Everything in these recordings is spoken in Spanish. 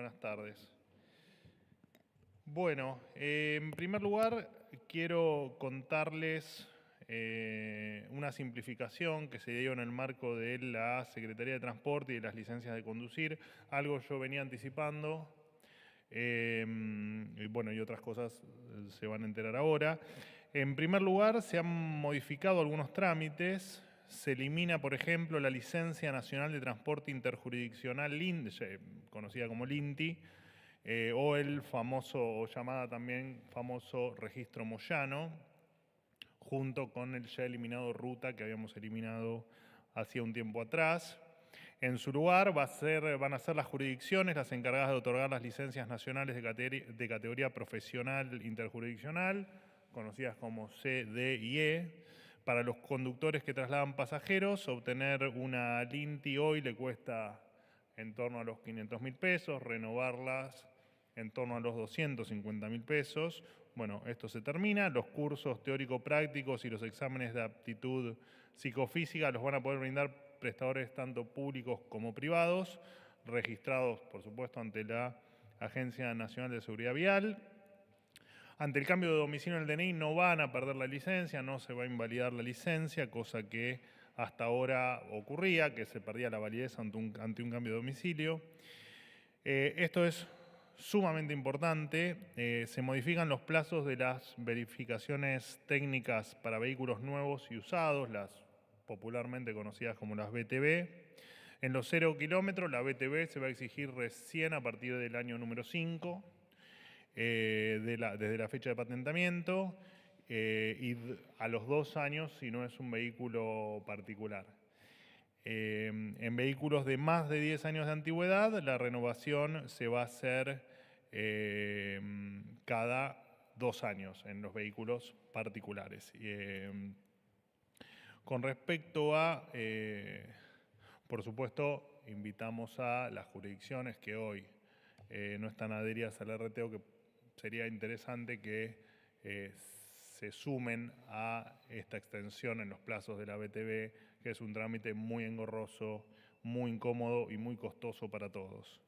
buenas tardes. Bueno, en primer lugar quiero contarles una simplificación que se dio en el marco de la Secretaría de Transporte y de las licencias de conducir, algo yo venía anticipando, y bueno, y otras cosas se van a enterar ahora. En primer lugar, se han modificado algunos trámites. Se elimina, por ejemplo, la Licencia Nacional de Transporte Interjurisdiccional, conocida como LINTI, o el famoso, o llamada también famoso registro Moyano, junto con el ya eliminado Ruta que habíamos eliminado hacía un tiempo atrás. En su lugar van a ser las jurisdicciones las encargadas de otorgar las licencias nacionales de categoría profesional interjurisdiccional, conocidas como C, D y E. Para los conductores que trasladan pasajeros, obtener una LINTI hoy le cuesta en torno a los 500.000 pesos, renovarlas en torno a los 250.000 pesos. Bueno, esto se termina. Los cursos teórico-prácticos y los exámenes de aptitud psicofísica los van a poder brindar prestadores tanto públicos como privados, registrados, por supuesto, ante la Agencia Nacional de Seguridad Vial. Ante el cambio de domicilio en el DNI no van a perder la licencia, no se va a invalidar la licencia, cosa que hasta ahora ocurría, que se perdía la validez ante un cambio de domicilio. Esto es sumamente importante. Se modifican los plazos de las verificaciones técnicas para vehículos nuevos y usados, las popularmente conocidas como las BTV. En los 0 kilómetros, la BTV se va a exigir recién a partir del año número 5, desde la fecha de patentamiento, y a los 2 años si no es un vehículo particular. En vehículos de más de 10 años de antigüedad, la renovación se va a hacer cada 2 años en los vehículos particulares. Con respecto a, por supuesto, invitamos a las jurisdicciones que hoy no están adheridas al RTO, que sería interesante que se sumen a esta extensión en los plazos de la BTV, que es un trámite muy engorroso, muy incómodo y muy costoso para todos.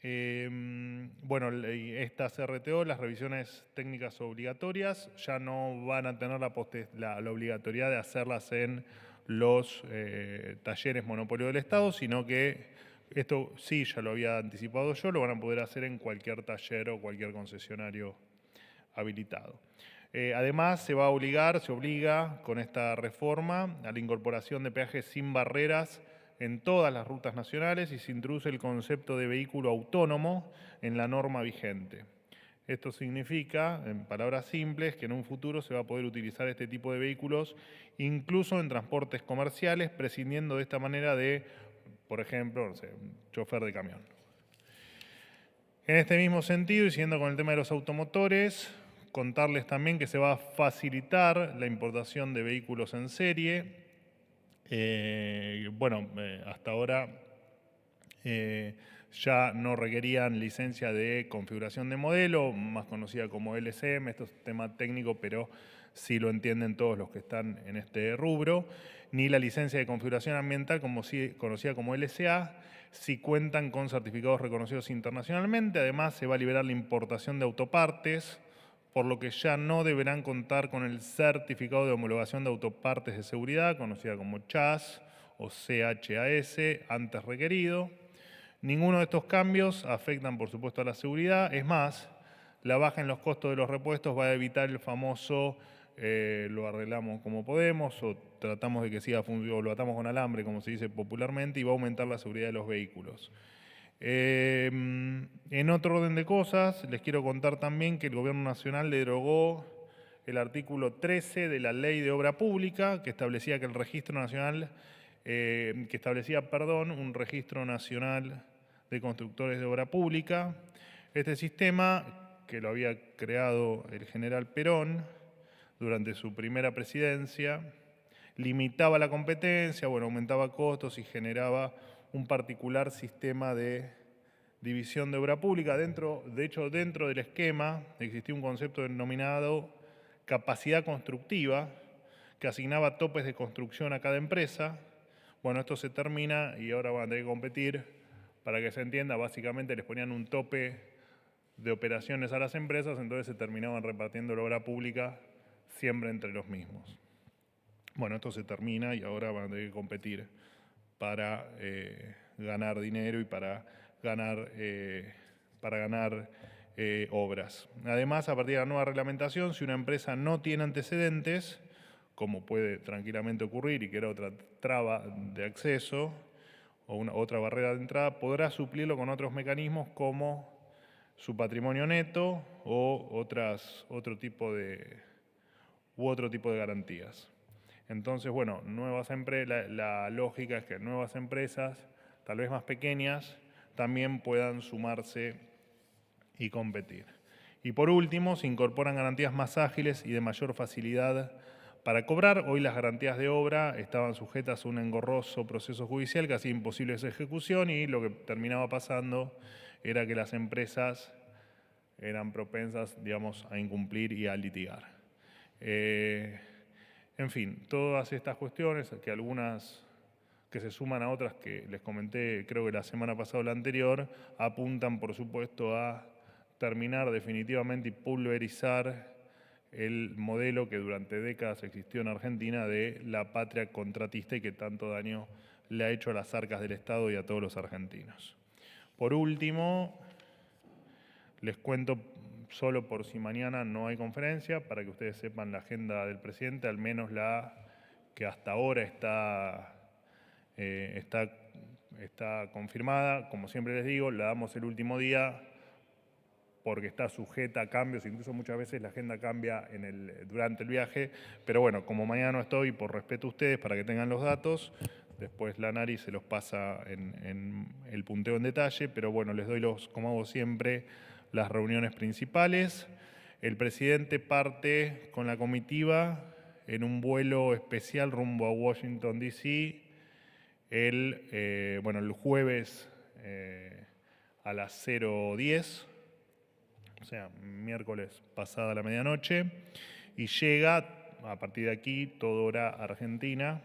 Bueno, estas RTO, las revisiones técnicas obligatorias, ya no van a tener la obligatoriedad de hacerlas en los talleres monopolio del Estado, sino que esto sí, ya lo había anticipado yo, lo van a poder hacer en cualquier taller o cualquier concesionario habilitado. Además, se obliga con esta reforma a la incorporación de peajes sin barreras en todas las rutas nacionales y se introduce el concepto de vehículo autónomo en la norma vigente. Esto significa, en palabras simples, que en un futuro se va a poder utilizar este tipo de vehículos incluso en transportes comerciales, prescindiendo de esta manera de, por ejemplo, no sé, un chofer de camión. En este mismo sentido, y siguiendo con el tema de los automotores, contarles también que se va a facilitar la importación de vehículos en serie. Hasta ahora ya no requerían licencia de configuración de modelo, más conocida como LCM. Esto es un tema técnico, pero sí lo entienden todos los que están en este rubro. Ni la licencia de configuración ambiental, conocida como LCA, si cuentan con certificados reconocidos internacionalmente. Además, se va a liberar la importación de autopartes, por lo que ya no deberán contar con el certificado de homologación de autopartes de seguridad, conocida como CHAS o CHAS, antes requerido. Ninguno de estos cambios afectan, por supuesto, a la seguridad. Es más, la baja en los costos de los repuestos va a evitar el famoso lo arreglamos como podemos o tratamos de que siga funcionando, o lo atamos con alambre, como se dice popularmente, y va a aumentar la seguridad de los vehículos. En otro orden de cosas, les quiero contar también que el Gobierno Nacional derogó el artículo 13 de la Ley de Obra Pública, que establecía que el Registro Nacional, un Registro Nacional de Constructores de Obra Pública. Este sistema, que lo había creado el general Perón durante su primera presidencia, limitaba la competencia, aumentaba costos y generaba un particular sistema de división de obra pública. De hecho, dentro del esquema existía un concepto denominado capacidad constructiva, que asignaba topes de construcción a cada empresa. Bueno, esto se termina y ahora van a tener que competir Para que se entienda, básicamente les ponían un tope de operaciones a las empresas, entonces se terminaban repartiendo la obra pública siempre entre los mismos. Bueno, esto se termina y ahora van a tener que competir para ganar dinero y para ganar obras. Además, a partir de la nueva reglamentación, si una empresa no tiene antecedentes, como puede tranquilamente ocurrir y que era otra traba de acceso o otra barrera de entrada, podrá suplirlo con otros mecanismos como su patrimonio neto o otro tipo de garantías. Entonces, bueno, la lógica es que nuevas empresas, tal vez más pequeñas, también puedan sumarse y competir. Y por último, se incorporan garantías más ágiles y de mayor facilidad para cobrar. Hoy las garantías de obra estaban sujetas a un engorroso proceso judicial que hacía imposible su ejecución y lo que terminaba pasando era que las empresas eran propensas, digamos, a incumplir y a litigar. En fin, todas estas cuestiones, que algunas que se suman a otras que les comenté, creo que la semana pasada o la anterior, apuntan, por supuesto, a terminar definitivamente y pulverizar el modelo que durante décadas existió en Argentina de la patria contratista y que tanto daño le ha hecho a las arcas del Estado y a todos los argentinos. Por último, les cuento solo por si mañana no hay conferencia, para que ustedes sepan la agenda del presidente, al menos la que hasta ahora está confirmada. Como siempre les digo, la damos el último día porque está sujeta a cambios, incluso muchas veces la agenda cambia durante el viaje, pero bueno, como mañana no estoy, por respeto a ustedes, para que tengan los datos, después la Nari se los pasa en el punteo en detalle, pero bueno, les doy como hago siempre, las reuniones principales. El presidente parte con la comitiva en un vuelo especial rumbo a Washington, D.C., el jueves a las 0:10, o sea, miércoles pasada la medianoche, y llega, a partir de aquí, todo hora argentina,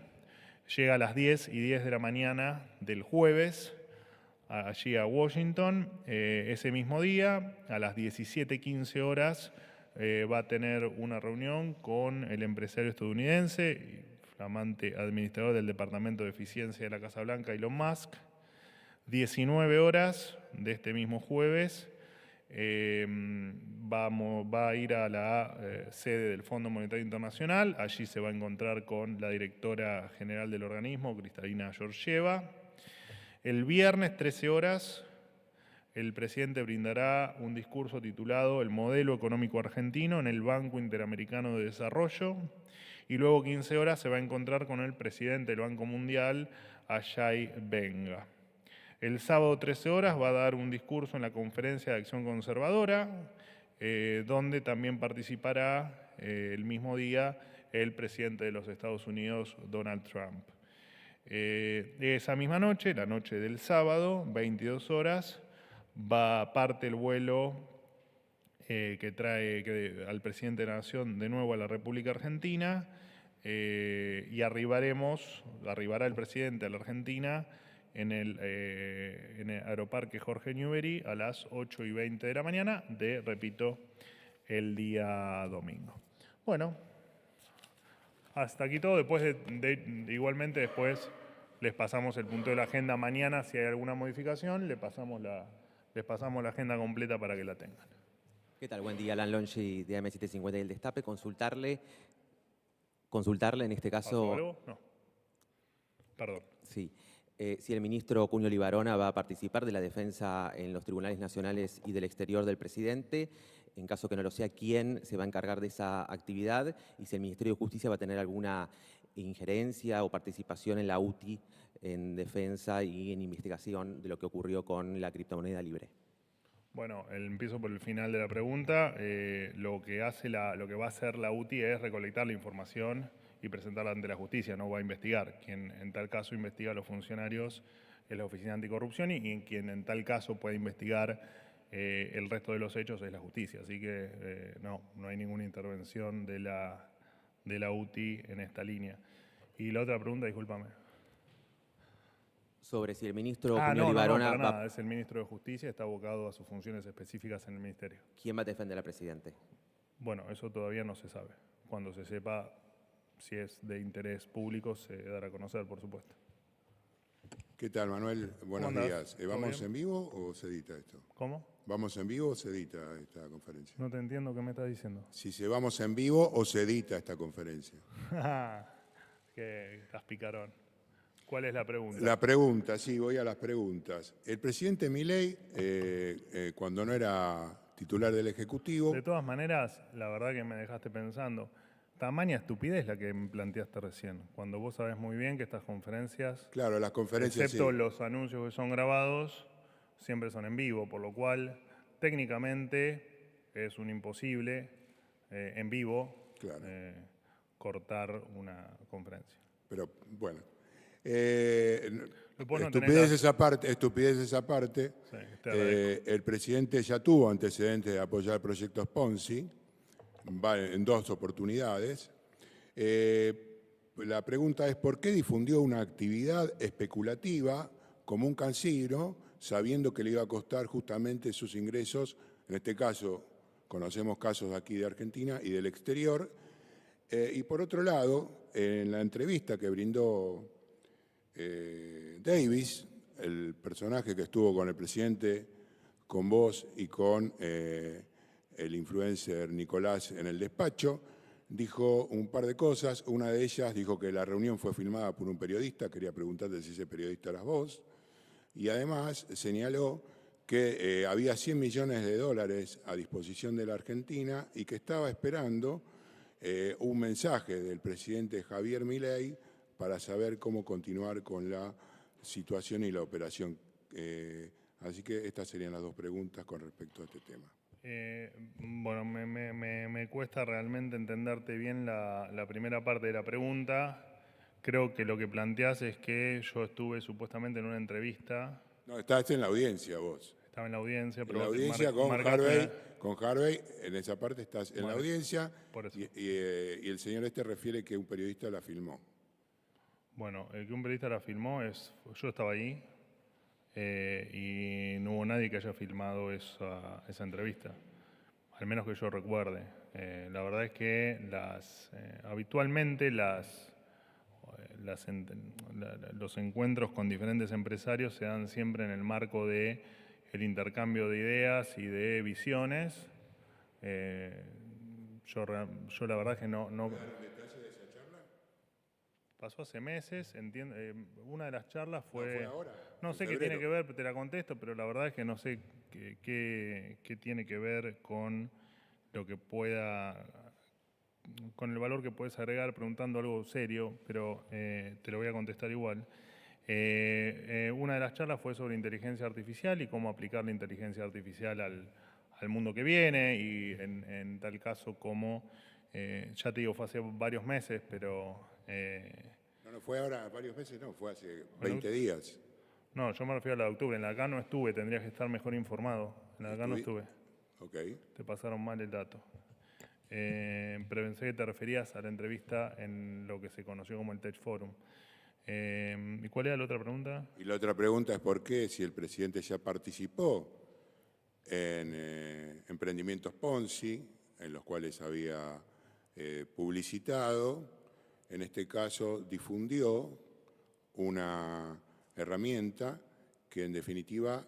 llega a las 10:10 de la mañana del jueves, allí a Washington. Ese mismo día, a las 17:15 horas, va a tener una reunión con el empresario estadounidense y flamante administrador del Departamento de Eficiencia de la Casa Blanca, Elon Musk. 19 horas de este mismo jueves, va a ir a la sede del Fondo Monetario Internacional. Allí se va a encontrar con la directora general del organismo, Kristalina Georgieva. El viernes, 13 horas, el presidente brindará un discurso titulado El modelo económico argentino en el Banco Interamericano de Desarrollo. Y luego, 15 horas, se va a encontrar con el presidente del Banco Mundial, Ajay Banga. El sábado, 13 horas, va a dar un discurso en la Conferencia de Acción Conservadora, donde también participará el mismo día el presidente de los Estados Unidos, Donald Trump. Esa misma noche, la noche del sábado, 22 horas, parte el vuelo que trae al presidente de la Nación de nuevo a la República Argentina, y arribará el presidente a la Argentina en el Aeroparque Jorge Newbery a las 8:20 de la mañana repito, el día domingo. Bueno, hasta aquí todo. Igualmente después les pasamos el punto de la agenda mañana. Si hay alguna modificación, les pasamos la agenda completa para que la tengan. ¿Qué tal? Buen día, Alan Longi de AM750 y el Destape. Consultarle en este caso... ¿Pasó algo? No. Perdón. Sí. Si el ministro Cunio Libarona va a participar de la defensa en los tribunales nacionales y del exterior del presidente, en caso que no lo sea, ¿quién se va a encargar de esa actividad? Y si el Ministerio de Justicia va a tener alguna injerencia o participación en la UTI en defensa y en investigación de lo que ocurrió con la criptomoneda libre. Bueno, empiezo por el final de la pregunta. Lo que va a hacer la UTI es recolectar la información y presentarla ante la justicia, no va a investigar. Quien en tal caso investiga a los funcionarios es la Oficina Anticorrupción y quien en tal caso puede investigar el resto de los hechos es la justicia. Así que no hay ninguna intervención de la UTI en esta línea. Y la otra pregunta, discúlpame. Sobre si el ministro Ah, Cunioli no, Varona para va... nada. Es el ministro de Justicia, está abocado a sus funciones específicas en el ministerio. ¿Quién va a defender al presidente? Bueno, eso todavía no se sabe. Cuando se sepa si es de interés público, se dará a conocer, por supuesto. ¿Qué tal, Manuel? Buenos andás? días. ¿Todo ¿Vamos bien? en vivo o se edita esto? ¿Cómo? ¿Vamos en vivo o se edita esta conferencia? No te entiendo qué me estás diciendo. Si se vamos en vivo o se edita esta conferencia. Qué estás picarón. ¿Cuál es la pregunta? La pregunta, sí, voy a las preguntas. El presidente Milei, cuando no era titular del Ejecutivo, De todas maneras, la verdad que me dejaste pensando. Tamaña estupidez la que me planteaste recién, cuando vos sabés muy bien que estas conferencias, claro, las conferencias excepto sí. los anuncios que son grabados, siempre son en vivo, por lo cual técnicamente es un imposible en vivo Claro. cortar una conferencia. Pero bueno. Vos no Estupidez tenés esa parte. Sí, te agradezco. El presidente ya tuvo antecedentes de apoyar proyectos Ponzi en 2 oportunidades. La pregunta es, ¿por qué difundió una actividad especulativa como un casino, sabiendo que le iba a costar justamente sus ingresos? En este caso, conocemos casos aquí de Argentina y del exterior. Y por otro lado, en la entrevista que brindó Davis, el personaje que estuvo con el presidente, con vos y con el influencer Nicolás en el despacho, dijo un par de cosas. Una de ellas dijo que la reunión fue filmada por un periodista, quería preguntarte si ese periodista eras vos, y además señaló que había 100 millones de dólares a disposición de la Argentina y que estaba esperando un mensaje del presidente Javier Milei para saber cómo continuar con la situación y la operación. Así que estas serían las 2 preguntas con respecto a este tema. Bueno, me cuesta realmente entenderte bien la primera parte de la pregunta. Creo que lo que planteás es que yo estuve supuestamente en una entrevista. No, estás en la audiencia vos. Estaba en la audiencia, En pero la vos audiencia con marcaste Harvey, en esa parte estás en la audiencia por eso. y el señor refiere que un periodista la filmó. Bueno, el que un periodista la filmó yo estaba ahí y no hubo nadie que haya filmado esa entrevista, al menos que yo recuerde. La verdad es que habitualmente los encuentros con diferentes empresarios se dan siempre en el marco de el intercambio de ideas y de visiones. Yo la verdad es que no pasó hace meses, entiendo. Una de las charlas fue ahora, no sé qué tiene que ver, te la contesto, pero la verdad es que no sé qué tiene que ver con lo que con el valor que puedes agregar preguntando algo serio, pero te lo voy a contestar igual. Una de las charlas fue sobre inteligencia artificial y cómo aplicar la inteligencia artificial al mundo que viene y en tal caso como, ya te digo, fue hace varios meses, pero... No fue ahora varios meses, no, fue hace 20 días. No, yo me refiero a la de octubre. En la de acá no estuve, tendrías que estar mejor informado. En la de acá no estuve. Ok. Te pasaron mal el dato. Pero pensé que te referías a la entrevista en lo que se conoció como el Tech Forum. ¿Y cuál era la otra pregunta? Y la otra pregunta es por qué, si el presidente ya participó en emprendimientos Ponzi, en los cuales había publicitado, en este caso difundió una herramienta que en definitiva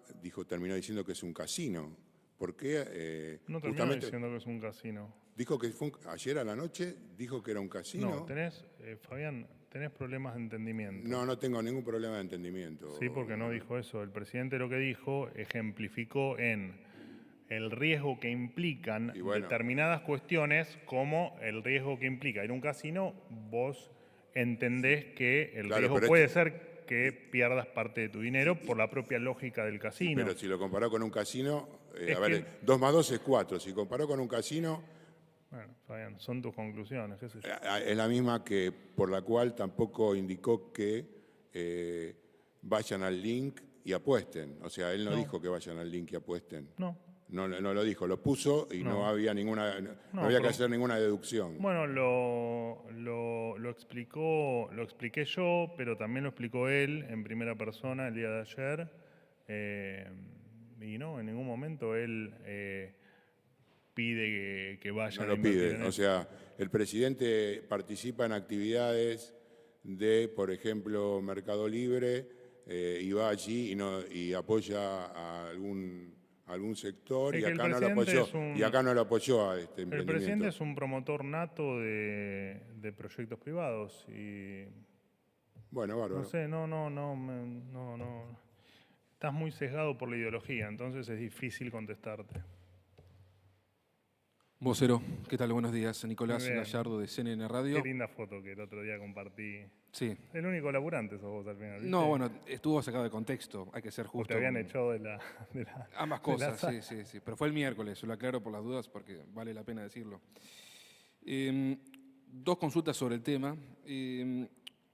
terminó diciendo que es un casino. ¿Por qué? No terminó diciendo que es un casino. Dijo que ayer a la noche dijo que era un casino. No, Fabián, tenés problemas de entendimiento. No tengo ningún problema de entendimiento. Sí, porque no dijo eso. El presidente lo que dijo ejemplificó en el riesgo que implican determinadas cuestiones, como el riesgo que implica ir a un casino. Vos entendés que el riesgo puede ser que pierdas parte de tu dinero por la propia lógica del casino. Pero si lo comparó con un casino, 2 más 2 es 4. Si comparó con un casino... Bueno, Fabián, son tus conclusiones, qué sé yo. Es la misma por la cual tampoco indicó que vayan al link y apuesten. O sea, él no dijo que vayan al link y apuesten. No. no lo dijo, lo puso y no había no había que hacer ninguna deducción. Bueno, lo expliqué yo, pero también lo explicó él en primera persona el día de ayer. Y no, en ningún momento él pide que vayan No lo pide. O sea, el presidente participa en actividades de, por ejemplo, Mercado Libre, y va allí y apoya a algún sector, y acá no lo apoyó. Y acá no lo apoyó a este emprendimiento. El presidente es un promotor nato de proyectos privados y bueno, bárbaro. no sé, no. Estás muy sesgado por la ideología, entonces es difícil contestarte. Vocero, ¿qué tal? Buenos días. Nicolás Gallardo de CNN Radio. Qué linda foto que el otro día compartí. Sí. El único laburante sos vos al final, ¿viste? No, bueno, estuvo sacado de contexto, hay que ser justo. O te habían echado de la ambas cosas, sí. Pero fue el miércoles, lo aclaro por las dudas porque vale la pena decirlo. Dos consultas sobre el tema.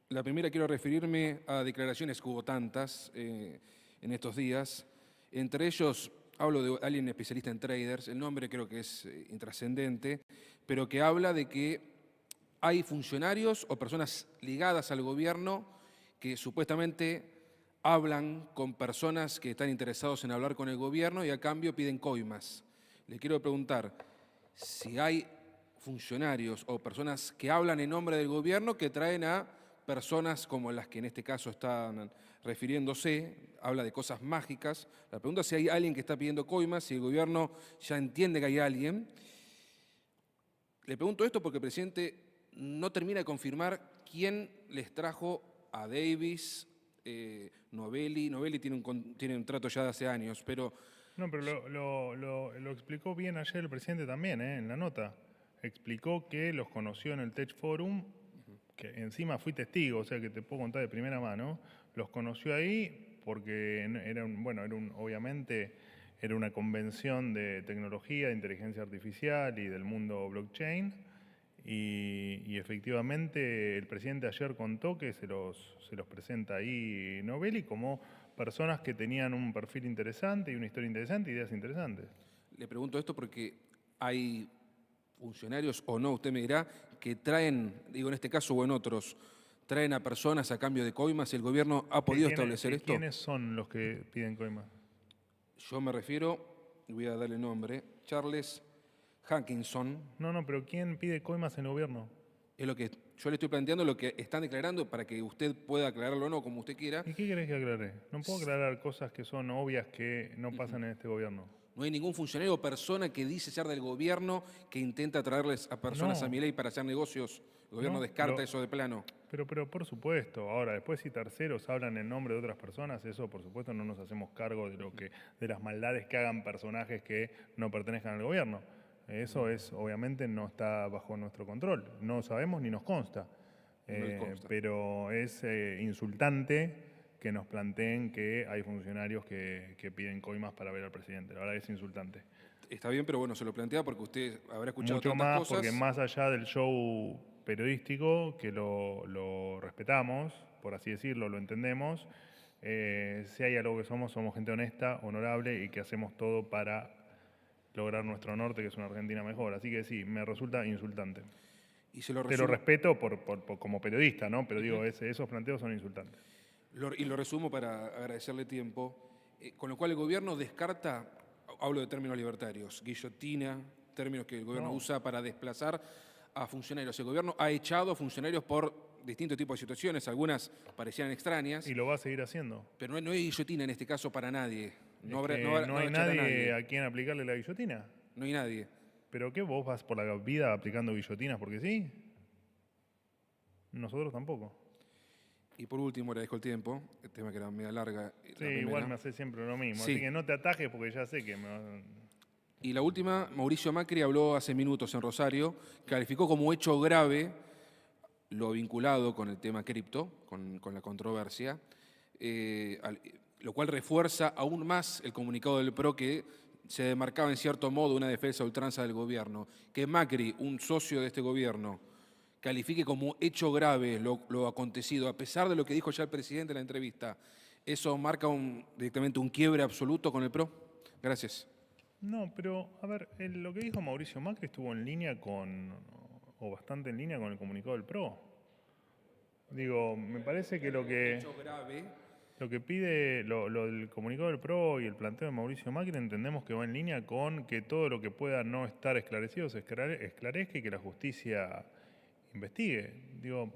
La primera, quiero referirme a declaraciones que hubo tantas en estos días. Entre ellos, hablo de alguien especialista en traders, el nombre creo que es intrascendente, pero que habla de que hay funcionarios o personas ligadas al gobierno que supuestamente hablan con personas que están interesados en hablar con el gobierno y a cambio piden coimas. Le quiero preguntar si hay funcionarios o personas que hablan en nombre del gobierno que traen a personas como las que en este caso están refiriéndose, habla de cosas mágicas. La pregunta es si hay alguien que está pidiendo coimas, si el gobierno ya entiende que hay alguien. Le pregunto esto porque el presidente no termina de confirmar quién les trajo a Davis, Novelli. Novelli tiene un trato ya de hace años, pero... No, pero lo explicó bien ayer el presidente también, en la nota. Explicó que los conoció en el Tech Forum, que encima fui testigo, o sea que te puedo contar de primera mano. Los conoció ahí porque obviamente era una convención de tecnología, de inteligencia artificial y del mundo blockchain. Y efectivamente el presidente ayer contó que se los presenta ahí Novelli como personas que tenían un perfil interesante y una historia interesante, ideas interesantes. Le pregunto esto porque hay funcionarios o no, usted me dirá, que traen, digo en este caso o en otros, traen a personas a cambio de coimas y el gobierno ha podido establecer esto. ¿Quiénes son los que piden coimas? Yo me refiero, y voy a darle nombre, Charles Hackinson. No, pero ¿quién pide coimas en el gobierno? Es lo que yo le estoy planteando, lo que están declarando para que usted pueda aclararlo o no, como usted quiera. ¿Y qué querés que aclare? No puedo aclarar cosas que son obvias que no pasan en este gobierno. No hay ningún funcionario o persona que dice ser del gobierno que intenta traerles a personas a Milei para hacer negocios. El gobierno descarta eso de plano. Pero por supuesto. Ahora, después si terceros hablan en nombre de otras personas, eso por supuesto no nos hacemos cargo de las maldades que hagan personajes que no pertenezcan al gobierno. Eso obviamente no está bajo nuestro control. No sabemos ni nos consta. Pero es insultante que nos planteen que hay funcionarios que piden coimas para ver al presidente. La verdad es insultante. Está bien, pero bueno, se lo plantea porque usted habrá escuchado mucho tantas más, cosas. Porque más allá del show periodístico, que lo respetamos, por así decirlo, lo entendemos, si hay algo que somos gente honesta, honorable y que hacemos todo para lograr nuestro norte, que es una Argentina mejor. Así que sí, me resulta insultante. Y se lo Te lo respeto como periodista, ¿no? Pero digo, esos planteos son insultantes. Y lo resumo para agradecerle tiempo, con lo cual el gobierno descarta, hablo de términos libertarios, guillotina, términos que el gobierno usa para desplazar a funcionarios. El gobierno ha echado a funcionarios por distintos tipos de situaciones, algunas parecían extrañas. Y lo va a seguir haciendo. Pero no hay guillotina en este caso para nadie. No hay nadie a quien aplicarle la guillotina. No hay nadie. ¿Pero qué, vos vas por la vida aplicando guillotinas porque sí? Nosotros tampoco. Y por último, le dejo el tiempo, el tema que era media larga. Sí, igual me hace siempre lo mismo, sí. Así que no te atajes porque ya sé que me va... Y la última, Mauricio Macri habló hace minutos en Rosario, calificó como hecho grave lo vinculado con el tema cripto, con la controversia, lo cual refuerza aún más el comunicado del PRO que se demarcaba en cierto modo una defensa a ultranza del gobierno. Que Macri, un socio de este gobierno, califique como hecho grave lo acontecido, a pesar de lo que dijo ya el presidente en la entrevista, ¿eso marca directamente un quiebre absoluto con el PRO? Gracias. No, pero, a ver, lo que dijo Mauricio Macri estuvo en línea o bastante en línea con el comunicado del PRO. Digo, me parece que lo que pide, lo del comunicado del PRO y el planteo de Mauricio Macri, entendemos que va en línea con que todo lo que pueda no estar esclarecido se esclarezca y que la justicia investigue. Digo,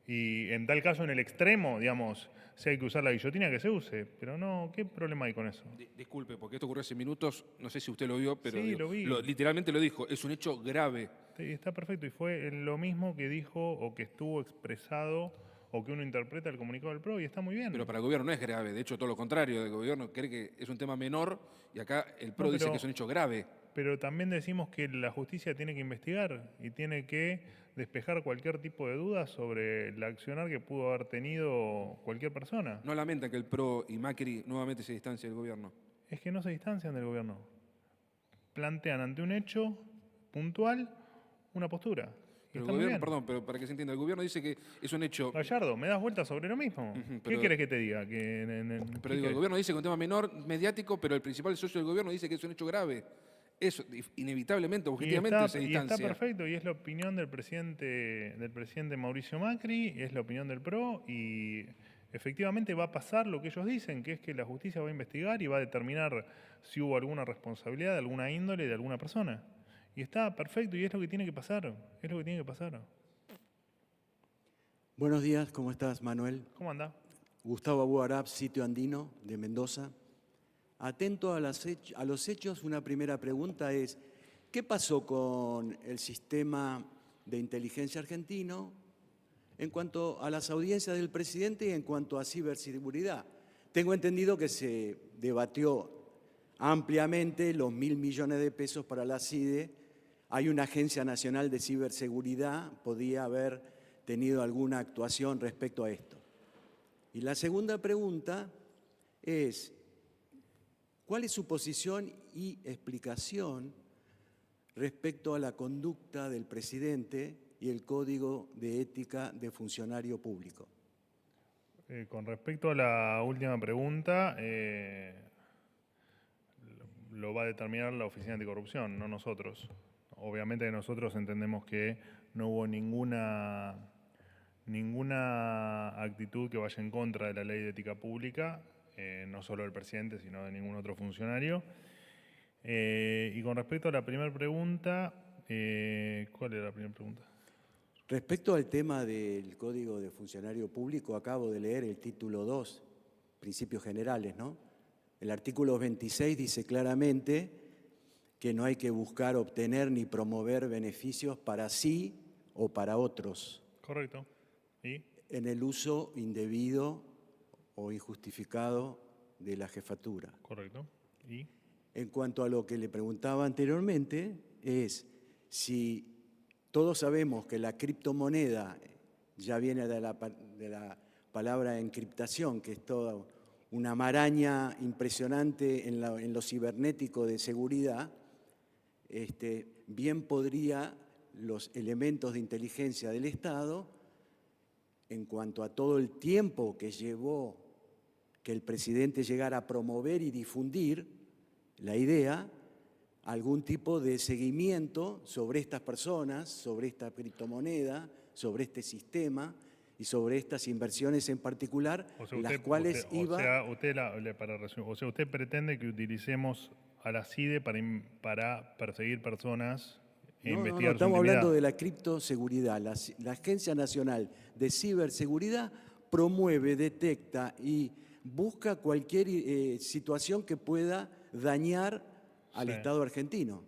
y en tal caso, en el extremo, digamos, si hay que usar la guillotina, que se use. Pero no, ¿qué problema hay con eso? Disculpe, porque esto ocurrió hace minutos, no sé si usted lo vio, pero Sí, lo vi. literalmente lo dijo, es un hecho grave. Sí, está perfecto, y fue lo mismo que dijo o que estuvo expresado o que uno interpreta el comunicado del PRO, y está muy bien. Pero para el gobierno no es grave, de hecho todo lo contrario, el gobierno cree que es un tema menor y acá el PRO No, dice pero- que es un hecho grave. Pero también decimos que la justicia tiene que investigar y tiene que despejar cualquier tipo de duda sobre el accionar que pudo haber tenido cualquier persona. ¿No lamenta que el PRO y Macri nuevamente se distancien del gobierno? Es que no se distancian del gobierno. Plantean ante un hecho puntual una postura. Y Pero el está muy gobierno, bien. perdón, pero para que se entienda, el gobierno dice que es un hecho. Gallardo, ¿me das vueltas sobre lo mismo? Ujú, ¿Qué pero- querés que te diga? ¿Qué Pero digo, el querés? gobierno dice que es un tema menor, mediático, pero el principal socio del gobierno dice que es un hecho grave. Eso, inevitablemente, objetivamente, se Y distancia. está perfecto, y es la opinión del presidente Mauricio Macri, es la opinión del PRO, y efectivamente va a pasar lo que ellos dicen, que es que la justicia va a investigar y va a determinar si hubo alguna responsabilidad de alguna índole de alguna persona. Y está perfecto, y es lo que tiene que pasar, es lo que tiene que pasar. Buenos días, ¿cómo estás, Manuel? ¿Cómo anda? Gustavo Abu Arab, Sitio Andino, de Mendoza. Atento a los hechos, una primera pregunta es, ¿qué pasó con el sistema de inteligencia argentino en cuanto a las audiencias del presidente y en cuanto a ciberseguridad? Tengo entendido que se debatió ampliamente los 1.000 millones de pesos para la CIDE. Hay una Agencia Nacional de Ciberseguridad, podía haber tenido alguna actuación respecto a esto. Y la segunda pregunta es, ¿cuál es su posición y explicación respecto a la conducta del presidente y el Código de Ética de Funcionario Público? Con respecto a la última pregunta, lo va a determinar la Oficina Anticorrupción, no nosotros. Obviamente que nosotros entendemos que no hubo ninguna actitud que vaya en contra de la Ley de Ética Pública, no solo del presidente, sino de ningún otro funcionario. Y con respecto a la primera pregunta, ¿cuál era la primera pregunta? Respecto al tema del Código de Funcionario Público, acabo de leer el título 2, Principios Generales, ¿no? El artículo 26 dice claramente que no hay que buscar obtener ni promover beneficios para sí o para otros Correcto. ¿Y? en el uso indebido o injustificado de la jefatura. Correcto. ¿Y? En cuanto a lo que le preguntaba anteriormente, es si todos sabemos que la criptomoneda ya viene de la palabra encriptación, que es toda una maraña impresionante en lo cibernético de seguridad, bien podría los elementos de inteligencia del Estado, en cuanto a todo el tiempo que llevó que el presidente llegara a promover y difundir la idea, algún tipo de seguimiento sobre estas personas, sobre esta criptomoneda, sobre este sistema y sobre estas inversiones en particular, las cuales iba... usted pretende que utilicemos a la CIDE para perseguir personas e investigar su estamos intimidad. hablando de la criptoseguridad. La Agencia Nacional de Ciberseguridad promueve, detecta y busca cualquier situación que pueda dañar al Sí. Estado argentino.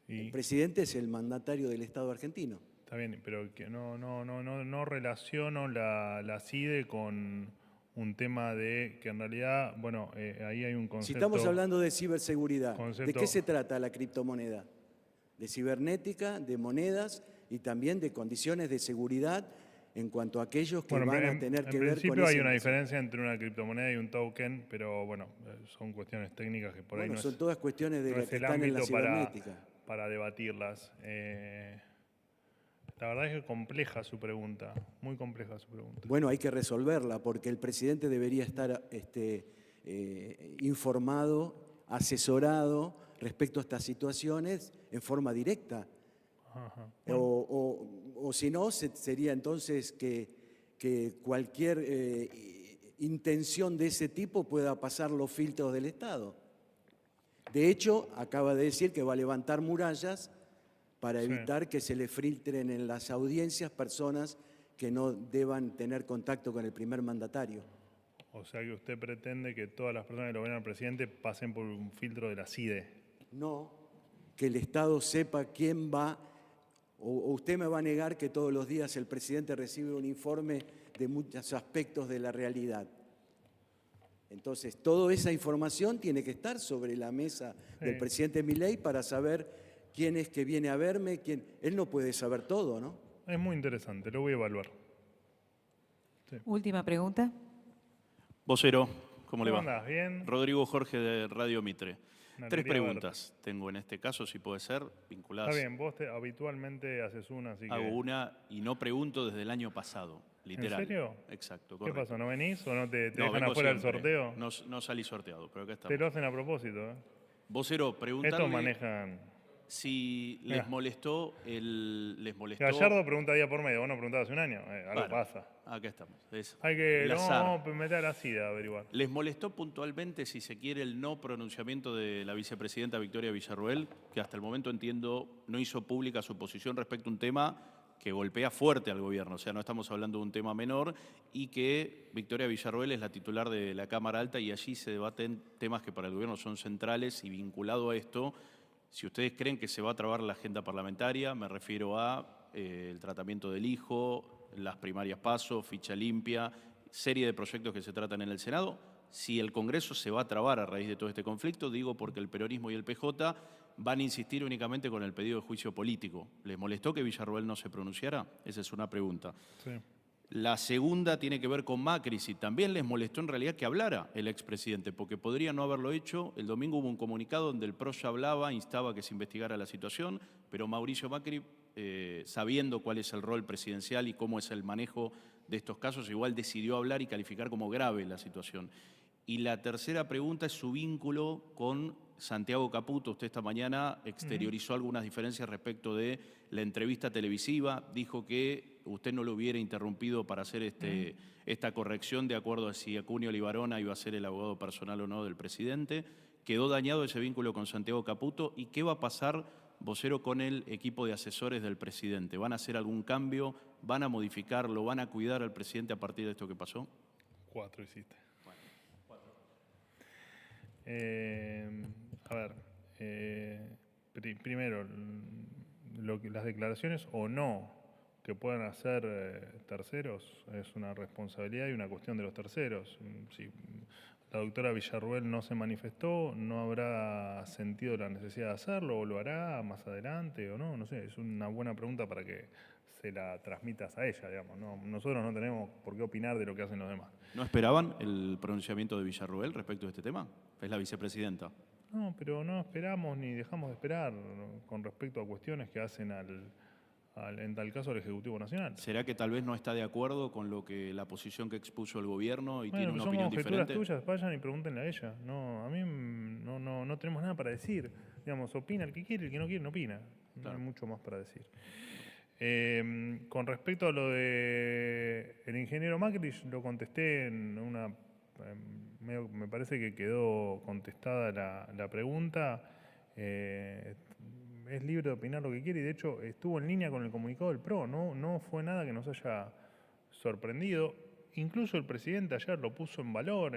Y El presidente es el mandatario del Estado argentino. está bien, pero que no relaciono la CIDE con un tema de que en realidad, bueno, ahí hay un Si concepto. estamos hablando de ciberseguridad, ¿de Concepto- qué se trata la criptomoneda? De cibernética, de monedas y también de condiciones de seguridad en cuanto a aquellos que Bueno, van a en tener que ver con principio hay esa una inversión. diferencia entre una criptomoneda y un token, pero bueno, son cuestiones técnicas que por ahí Bueno, no son es, todas cuestiones de no las es que el están en la ámbito cibernética. para debatirlas. La verdad es que compleja su pregunta, muy compleja su pregunta. Bueno, hay que resolverla porque el presidente debería estar informado asesorado respecto a estas situaciones en forma directa. Ajá. O si no, sería entonces que cualquier intención de ese tipo pueda pasar los filtros del Estado. De hecho, acaba de decir que va a levantar murallas para Sí. evitar que se le filtren en las audiencias personas que no deban tener contacto con el primer mandatario. O sea que usted pretende que todas las personas que lo ven al presidente pasen por un filtro de la CIDE. No, que el Estado sepa quién va, o usted me va a negar que todos los días el presidente recibe un informe de muchos aspectos de la realidad. Entonces, toda esa información tiene que estar sobre la mesa del presidente Milei para saber quién es que viene a verme, quién. Él no puede saber todo, ¿no? Es muy interesante, lo voy a evaluar. Última pregunta. Vocero, ¿cómo le va? andás? ¿Bien? Rodrigo Jorge de Radio Mitre. Una Tres alegría preguntas tengo en este caso, si puede ser, vinculadas. Está bien, vos habitualmente haces una, así que... Hago una y no pregunto desde el año pasado, literal. ¿En serio? Exacto, ¿Qué correcto. pasó? ¿No venís o no te No, dejan vengo afuera del siempre. sorteo? No salí sorteado, pero acá Te estamos. lo hacen a propósito, ¿eh? Vocero, preguntarle Estos manejan... si Mirá. les molestó Gallardo pregunta día por medio, vos no preguntabas hace un año, algo Bueno, pasa. Acá estamos. Es Hay que, el azar. no, meter a la SIDA a averiguar. ¿Les molestó puntualmente, si se quiere, el no pronunciamiento de la vicepresidenta Victoria Villarroel, que hasta el momento entiendo no hizo pública su posición respecto a un tema que golpea fuerte al gobierno? O sea, no estamos hablando de un tema menor, y que Victoria Villarroel es la titular de la Cámara Alta y allí se debaten temas que para el gobierno son centrales, y vinculado a esto, si ustedes creen que se va a trabar la agenda parlamentaria, me refiero a el tratamiento del hijo, las primarias PASO, ficha limpia, serie de proyectos que se tratan en el Senado. Si el Congreso se va a trabar a raíz de todo este conflicto, digo porque el peronismo y el PJ van a insistir únicamente con el pedido de juicio político. ¿Les molestó que Villarroel no se pronunciara? Esa es una pregunta. Sí. La segunda tiene que ver con Macri, si también les molestó en realidad que hablara el expresidente, porque podría no haberlo hecho. El domingo hubo un comunicado donde el PRO ya hablaba, instaba a que se investigara la situación, pero Mauricio Macri, sabiendo cuál es el rol presidencial y cómo es el manejo de estos casos, igual decidió hablar y calificar como grave la situación. Y la tercera pregunta es su vínculo con Santiago Caputo. Usted esta mañana exteriorizó algunas diferencias respecto de la entrevista televisiva. Dijo que usted no lo hubiera interrumpido para hacer esta corrección de acuerdo a si Cunio Libarona iba a ser el abogado personal o no del presidente. ¿Quedó dañado ese vínculo con Santiago Caputo? ¿Y qué va a pasar, vocero, con el equipo de asesores del presidente? ¿Van a hacer algún cambio? ¿Van a modificarlo? ¿Van a cuidar al presidente a partir de esto que pasó? 4 hiciste. A ver, primero, las declaraciones o no que puedan hacer terceros es una responsabilidad y una cuestión de los terceros. Si la doctora Villarroel no se manifestó, no habrá sentido la necesidad de hacerlo, o lo hará más adelante o no, no sé, es una buena pregunta para que se la transmitas a ella, digamos. No, nosotros no tenemos por qué opinar de lo que hacen los demás. ¿No esperaban el pronunciamiento de Villarroel respecto a este tema? Es la vicepresidenta. No, pero no esperamos ni dejamos de esperar, ¿no?, con respecto a cuestiones que hacen en tal caso al Ejecutivo Nacional. ¿Será que tal vez no está de acuerdo con la posición que expuso el gobierno y Bueno, tiene una son opinión conjeturas diferente? tuyas, vayan y pregúntenle a ella. No, a mí no tenemos nada para decir. Digamos, opina el que quiere, el que no quiere no opina. Claro. No hay mucho más para decir. Con respecto a lo de el ingeniero Macri, lo contesté en una... me parece que quedó contestada la pregunta. Es libre de opinar lo que quiere y de hecho estuvo en línea con el comunicado del PRO. No fue nada que nos haya sorprendido. Incluso el presidente ayer lo puso en valor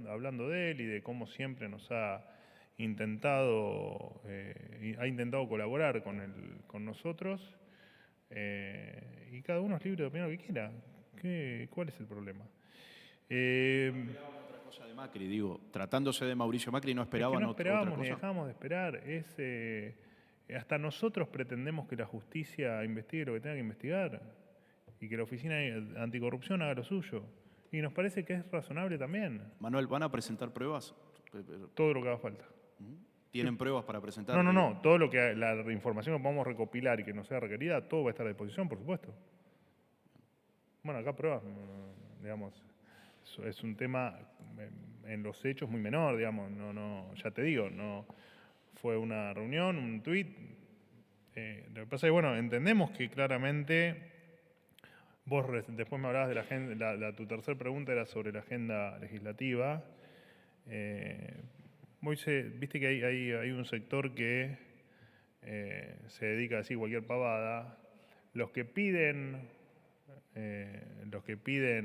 hablando de él y de cómo siempre nos ha intentado colaborar con nosotros. Y cada uno es libre de opinar lo que quiera. ¿Cuál es el problema? Otra cosa de Macri, digo, tratándose de Mauricio Macri, ¿no esperaban no otra esperábamos ni cosa? dejamos de esperar. Hasta nosotros pretendemos que la justicia investigue lo que tenga que investigar y que la Oficina Anticorrupción haga lo suyo. Y nos parece que es razonable también. Manuel, ¿van a presentar pruebas? Todo lo que haga falta. ¿Tienen pruebas para presentar? No. Todo lo que la información que podamos recopilar y que nos sea requerida, todo va a estar a disposición, por supuesto. Bueno, acá pruebas, digamos. es un tema en los hechos muy menor, digamos, ya te digo, no fue una reunión, un tuit. Lo que pasa es que, bueno, entendemos que claramente, vos después me hablabas de la agenda, tu tercera pregunta era sobre la agenda legislativa. Viste que hay un sector que se dedica a decir cualquier pavada. Los que piden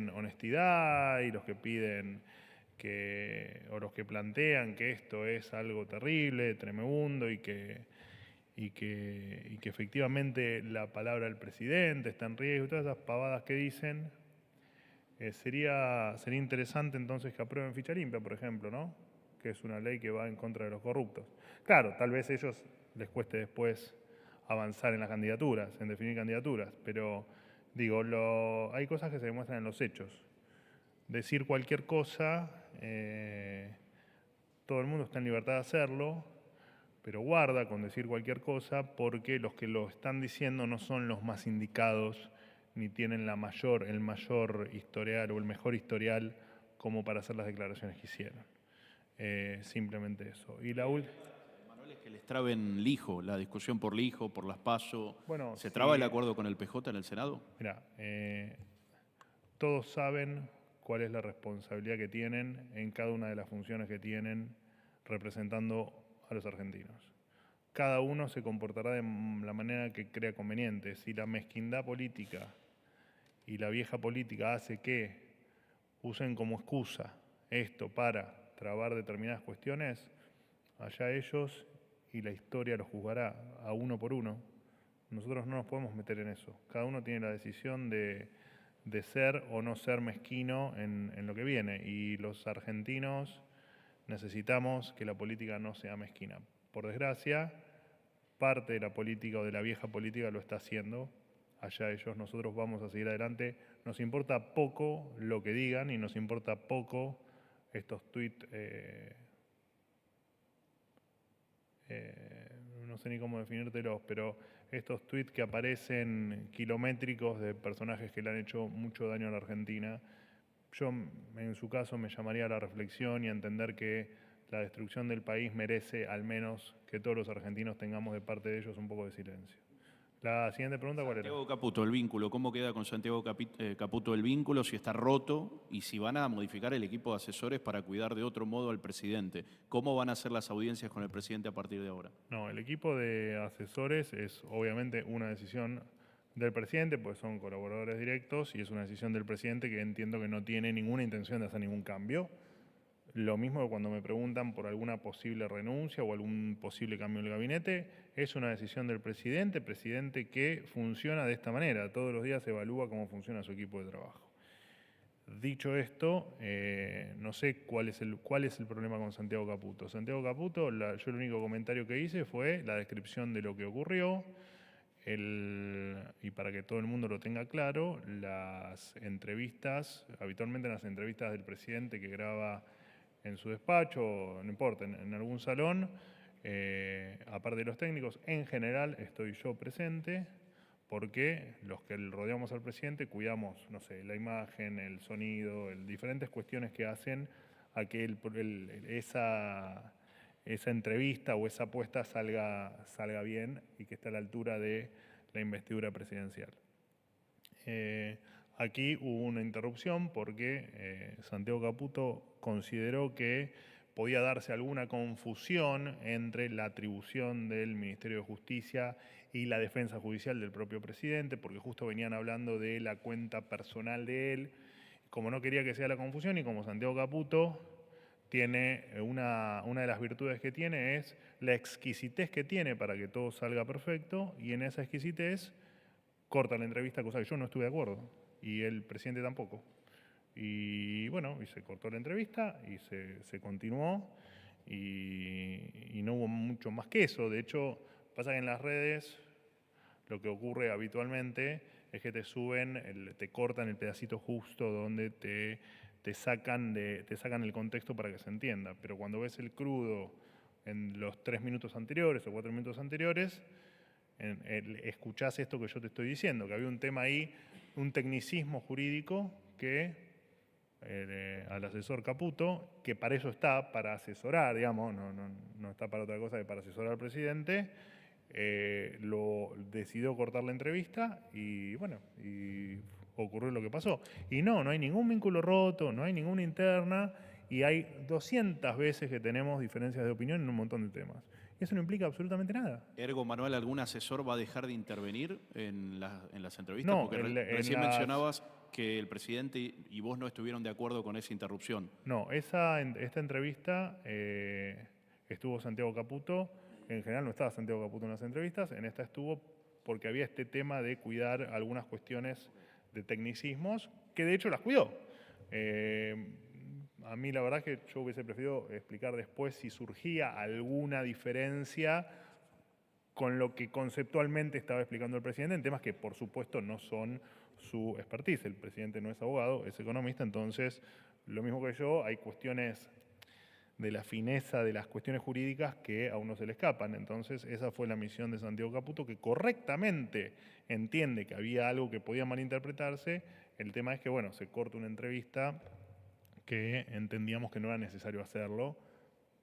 honestidad y los que piden o los que plantean que esto es algo terrible, tremebundo y que efectivamente la palabra del presidente está en riesgo, todas esas pavadas que dicen, sería interesante entonces que aprueben ficha limpia, por ejemplo, ¿no? Que es una ley que va en contra de los corruptos. Claro, tal vez a ellos les cueste después avanzar en las candidaturas, en definir candidaturas, pero digo, hay cosas que se demuestran en los hechos. Decir cualquier cosa, todo el mundo está en libertad de hacerlo, pero guarda con decir cualquier cosa porque los que lo están diciendo no son los más indicados ni tienen el mayor historial o el mejor historial como para hacer las declaraciones que hicieron. Simplemente eso. Y la última... Manuel, es que les traben lijo, la discusión por lijo, por las PASO. Bueno, ¿Se traba el acuerdo con el PJ en el Senado? Mira, todos saben cuál es la responsabilidad que tienen en cada una de las funciones que tienen representando a los argentinos. Cada uno se comportará de la manera que crea conveniente. Si la mezquindad política y la vieja política hace que usen como excusa esto para trabar determinadas cuestiones, allá ellos y la historia los juzgará a uno por uno. Nosotros no nos podemos meter en eso. Cada uno tiene la decisión de ser o no ser mezquino en lo que viene. Y los argentinos necesitamos que la política no sea mezquina. Por desgracia, parte de la política o de la vieja política lo está haciendo. Allá ellos, nosotros vamos a seguir adelante. Nos importa poco lo que digan y nos importa poco estos tuits, no sé ni cómo definírtelos, pero estos tuits que aparecen kilométricos de personajes que le han hecho mucho daño a la Argentina. Yo, en su caso, me llamaría a la reflexión y a entender que la destrucción del país merece al menos que todos los argentinos tengamos de parte de ellos un poco de silencio. La siguiente pregunta, ¿cuál era? Santiago Caputo, el vínculo. ¿Cómo queda con Santiago Caputo el vínculo? Si está roto y si van a modificar el equipo de asesores para cuidar de otro modo al presidente. ¿Cómo van a ser las audiencias con el presidente a partir de ahora? No, el equipo de asesores es obviamente una decisión del presidente, pues son colaboradores directos y es una decisión del presidente que entiendo que no tiene ninguna intención de hacer ningún cambio. Lo mismo que cuando me preguntan por alguna posible renuncia o algún posible cambio en el gabinete, es una decisión del presidente que funciona de esta manera. Todos los días evalúa cómo funciona su equipo de trabajo. Dicho esto, no sé cuál es el problema con Santiago Caputo. Santiago Caputo, yo el único comentario que hice fue la descripción de lo que ocurrió, y para que todo el mundo lo tenga claro, las entrevistas, habitualmente en las entrevistas del presidente que graba en su despacho, no importa, en algún salón, aparte de los técnicos, en general estoy yo presente, porque los que rodeamos al presidente cuidamos, no sé, la imagen, el sonido, diferentes cuestiones que hacen a que esa entrevista o esa apuesta salga bien y que esté a la altura de la investidura presidencial. Aquí hubo una interrupción porque Santiago Caputo consideró que podía darse alguna confusión entre la atribución del Ministerio de Justicia y la defensa judicial del propio presidente, porque justo venían hablando de la cuenta personal de él. Como no quería que sea la confusión y como Santiago Caputo tiene una de las virtudes que tiene es la exquisitez que tiene para que todo salga perfecto, y en esa exquisitez corta la entrevista, cosa que yo no estuve de acuerdo, y el presidente tampoco. Y bueno, y se cortó la entrevista y se continuó y no hubo mucho más que eso. De hecho, pasa que en las redes lo que ocurre habitualmente es que te cortan el pedacito justo donde te sacan el contexto para que se entienda. Pero cuando ves el crudo en los 3 minutos anteriores o 4 minutos anteriores, escuchás esto que yo te estoy diciendo, que había un tema ahí, un tecnicismo jurídico que al asesor Caputo, que para eso está, para asesorar, digamos, no está para otra cosa que para asesorar al presidente, lo decidió cortar la entrevista y bueno, y ocurrió lo que pasó. Y no hay ningún vínculo roto, no hay ninguna interna y hay 200 veces que tenemos diferencias de opinión en un montón de temas. Y eso no implica absolutamente nada. Ergo, Manuel, ¿algún asesor va a dejar de intervenir en las entrevistas? No, Porque en recién las- mencionabas que el presidente y vos no estuvieron de acuerdo con esa interrupción. No, esta entrevista estuvo Santiago Caputo. En general no estaba Santiago Caputo en las entrevistas. En esta estuvo porque había este tema de cuidar algunas cuestiones de tecnicismos, que de hecho las cuidó. A mí la verdad que yo hubiese preferido explicar después si surgía alguna diferencia con lo que conceptualmente estaba explicando el presidente en temas que por supuesto no son su expertise. El presidente no es abogado, es economista, entonces lo mismo que yo, hay cuestiones de la fineza de las cuestiones jurídicas que a uno se le escapan. Entonces esa fue la misión de Santiago Caputo, que correctamente entiende que había algo que podía malinterpretarse. El tema es que, bueno, se corta una entrevista que entendíamos que no era necesario hacerlo,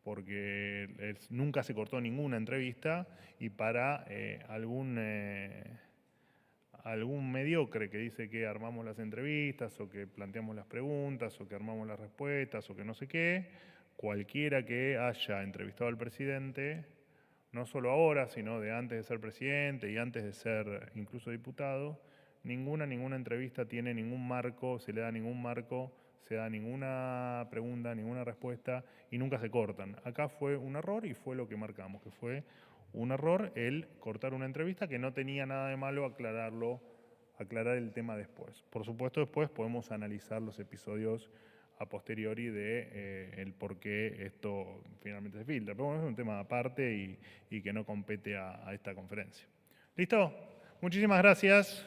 porque nunca se cortó ninguna entrevista y para algún mediocre que dice que armamos las entrevistas o que planteamos las preguntas o que armamos las respuestas o que no sé qué, cualquiera que haya entrevistado al presidente, no solo ahora, sino de antes de ser presidente y antes de ser incluso diputado, ninguna entrevista tiene ningún marco, se le da ningún marco, se da ninguna pregunta, ninguna respuesta y nunca se cortan. Acá fue un error y fue lo que marcamos, que fue un error el cortar una entrevista que no tenía nada de malo aclarar el tema después. Por supuesto, después podemos analizar los episodios a posteriori de el por qué esto finalmente se filtra. Pero bueno, es un tema aparte y que no compete a esta conferencia. ¿Listo? Muchísimas gracias.